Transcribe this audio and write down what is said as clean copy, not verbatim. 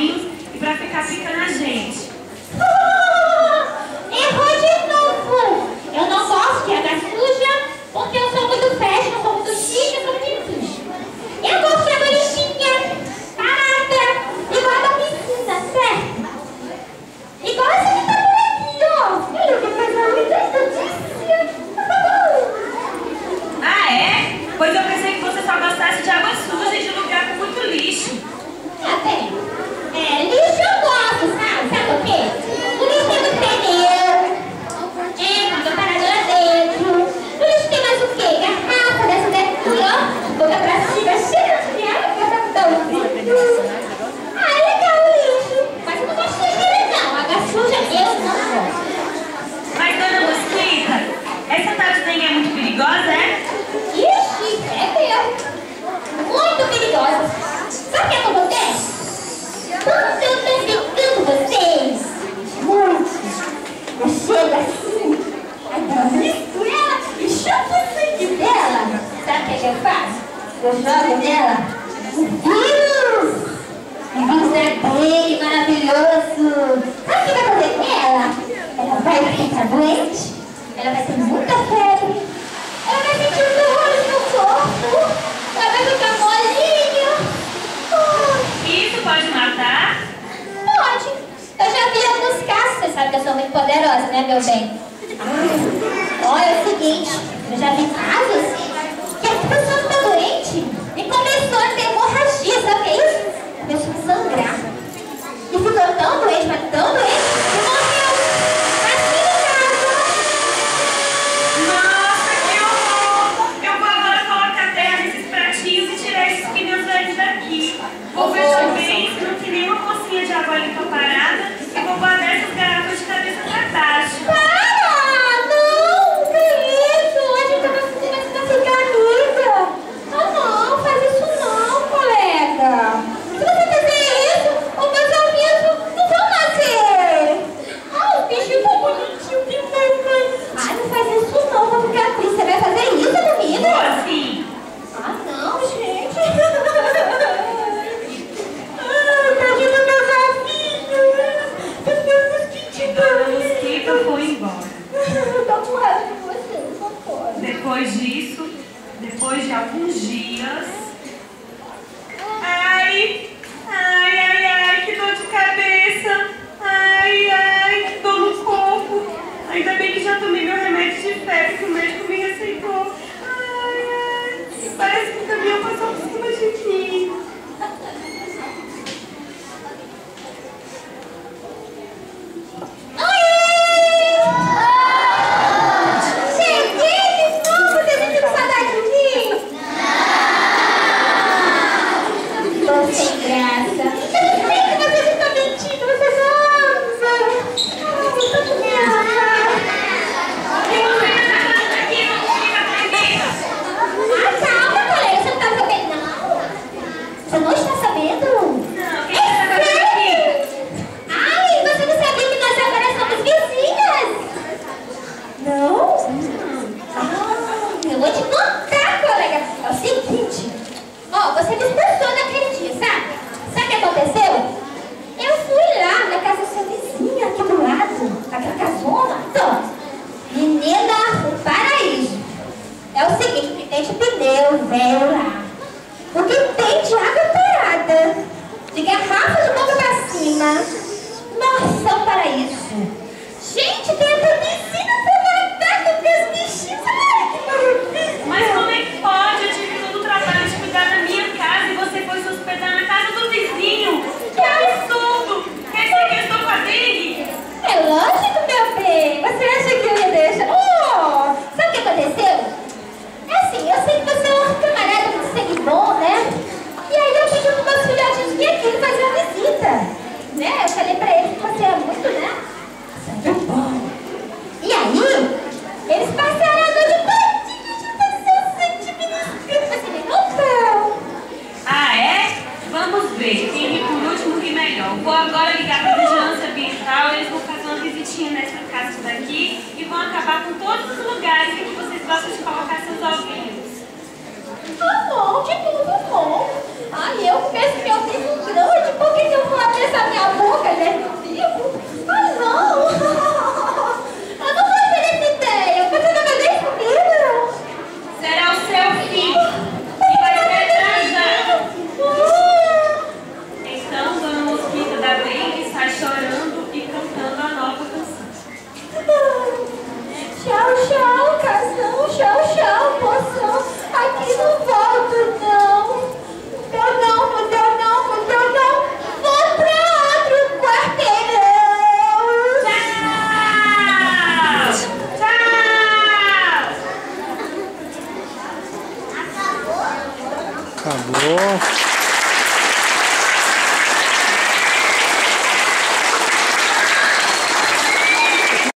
ovinhos e pra ficar picando a gente. Errou de novo! Eu não gosto de água suja porque eu sou muito fashion, sou muito chique, eu sou muito suja. Eu gosto de água limpinha, parada, igual a da piscina, certo? Igual essa que tá por aqui, ó. Eu vou fazer muita delícia. Ah, é? Pois eu pensei que você só gostasse de água suja e de lugar com muito lixo. Ah, bem, lixo eu gosto, sabe? Sabe o quê? O lixo tem muito pneu, fica parado lá dentro. O lixo tem mais o quê? Garrafa dessa daqui, ó. Boca pra cima, cheia de água, ah, é legal o lixo. Mas eu não gosto de dele, não. Água suja eu não gosto. Mas, dona Mosquita, essa tal de dengue é muito perigosa, é? Ixi, é mesmo. Muito perigosa. Sabe o que acontece? Quando eu tô pegando vocês, muito, eu chego assim, aí eu ela e chupo o sangue dela. Sabe o que eu faço? Eu jogo nela um vírus. Um vírus bem maravilhoso. Sabe o que vai fazer com ela? Ela vai ficar doente, ela vai ter muita febre, ela vai sentir os horrores no corpo, ela vai ficar molinha. Isso pode matar? Pode. Eu já vi alguns casos, você sabe que eu sou muito poderosa, né, meu bem? Olha, é o seguinte, eu já vi casos que a pessoa ficou doente e começou a ter hemorragia, sabe o que é isso? Começou a sangrar. E ficou tão doente, mas tão doente, que morreu. Aqui em casa. Nossa, que horror! Eu vou agora colocar terra nesses pratinhos e tirar esses pneus velhos daqui. Vou ver também se não tem nenhuma pocinha de água limpa parada e vou guardar essas garrafas de cabeça pra baixo. Para! Não! Que isso? A gente tá conseguindo ficar amiga. Ah, não, faz isso não, colega. Se você fizer isso, os meus amigos não vão nascer. Ah, o bichinho tá bonitinho demais. Ah, não faz isso não, vou ficar triste. Você vai fazer isso comigo? Boa, sim. Ah, não, gente. Ah, tadinho do meu gatinho. Meu mosquitinho. Dona Mosquita foi embora. Eu tô com raiva de você, não pode. Depois disso, depois de alguns dias... Ai, que dor de cabeça. Ai, que dor no corpo. Ainda bem que já tomei meu remédio de febre que o médico me receitou. Ai, parece que o caminhão passou por cima de mim. Cheguei de novo, você sentiu saudade de mim? Tô sem graça. Eu sei que você está mentindo, você não. Ai, tô com medo. Ah, calma, colega, você não tá sabendo, não? Você não está sabendo? Não, quem está fazendo aqui? Ai, você não sabia que nós agora somos vizinhas? Não? Eu vou te contar, colega. É o seguinte. Ó, você me expulsou naquele dia, sabe? Sabe o que aconteceu? Eu fui lá na casa da sua vizinha, aqui do lado. Aquela casona. Então, menina, um paraíso. É o seguinte, o que tem de pneu velho lá. O que tem de água parada. De garrafa de boca pra cima. Nossa, é um paraíso. Gente, tem até piscina pra nadar com meus bichinhos. Ai, que maravilha. Mas como é que pode? Eu tive todo o trabalho de cuidar da minha casa e você foi se hospedar na casa do vizinho. Que absurdo! Quer dizer que eu estou com a dengue? É lógico, meu bem. Você acha que eu ia deixar? Oh, sabe o que aconteceu? É assim, eu sei que você é um camarada muito sangue bom, né? E aí eu pedi para meus filhotinhos vir aqui fazer uma visita. Né? Eu falei pra eles que você é muito, né? Sangue bom. E aí, eles passaram a noite todinha juntando seu sangue minúsculo. Você me contou. Ah, é? Vamos ver. Quem ri por último ri melhor. Vou agora ligar para a vigilância ambiental. Eles vão fazer uma visitinha nessa casa daqui e vão acabar com todos os lugares em que vocês gostam de colocar seus ovinhos. Ah, não, de tudo não. Ai, eu começo meu bico grande, porque se eu for abrir essa minha boca, ele é meu bico. Ah, não. Eu não vou ter essa ideia. Você não vai nem comigo. Será o seu filho. E vai ser transado. Então, Dona Mosquita da Dengue sai chorando e cantando a nova canção. Tchau, tchau, casão. Tchau, tchau, poção. Aqui não volto, não. Não, não, não deu não, não deu não. Vou pra outro quarteirão. Tchau! Tchau! Acabou.